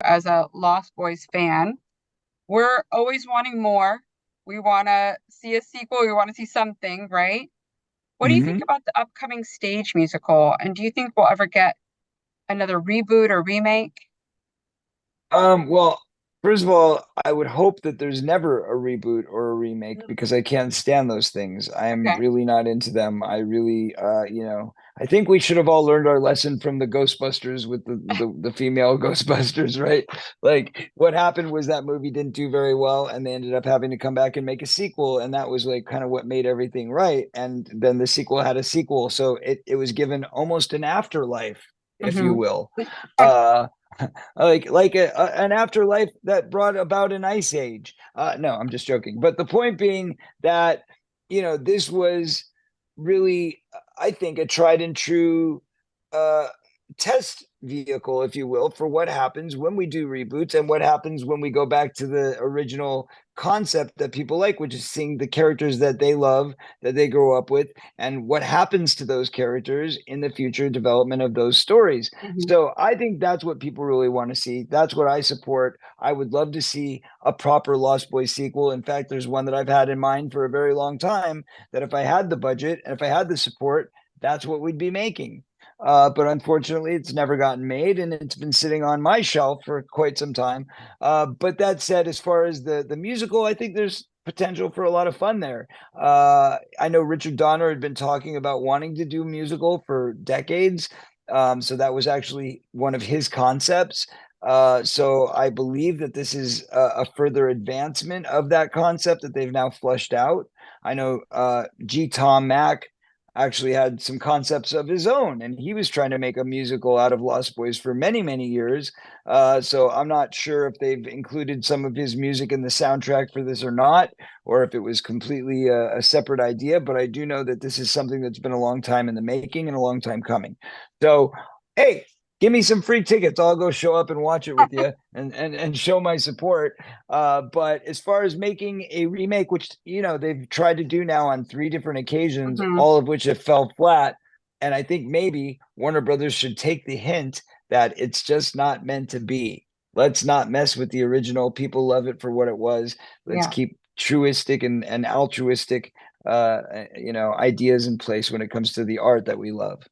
as a Lost Boys fan. We're always wanting more. We want to see a sequel. We want to see something, right? What do you think Hmm. about the upcoming stage musical? And do you think we'll ever get another reboot or remake? Well, first of all, I would hope that there's never a reboot or a remake Mm. because I can't stand those things. I am Okay. really not into them. I really, I think we should have all learned our lesson from the Ghostbusters with the female Ghostbusters, right? Like what happened was that movie didn't do very well, and they ended up having to come back and make a sequel, and that was like kind of what made everything right. And then the sequel had a sequel, so it was given almost an afterlife, if you Hmm. will. Uh, an afterlife that brought about an ice age. No, I'm just joking. But the point being that this was really, I think, a tried and true uh, test vehicle, if you will, for what happens when we do reboots and what happens when we go back to the original concept that people like, which is seeing the characters that they love, that they grow up with, and what happens to those characters in the future development of those stories. Hmm. So I think that's what people really want to see. That's what I support. I would love to see a proper Lost Boys sequel. In fact, there's one that I've had in mind for a very long time that if I had the budget and if I had the support, that's what we'd be making. But unfortunately, it's never gotten made, and it's been sitting on my shelf for quite some time. But that said, as far as the musical, I think there's potential for a lot of fun there. I know Richard Donner had been talking about wanting to do a musical for decades. So that was actually one of his concepts. So I believe that this is a further advancement of that concept that they've now fleshed out. I know G. Tom Mack actually had some concepts of his own, and he was trying to make a musical out of Lost Boys for many, many years. So I'm not sure if they've included some of his music in the soundtrack for this or not, or if it was completely a separate idea. But I do know that this is something that's been a long time in the making and a long time coming. So, hey, give me some free tickets. I'll go show up and watch it with you and show my support. But as far as making a remake, which they've tried to do now on three different occasions, Hmm. all of which have fell flat, and I think maybe Warner Brothers should take the hint that it's just not meant to be. Let's not mess with the original. People love it for what it was. Let's Yeah. keep truistic and altruistic ideas in place when it comes to the art that we love.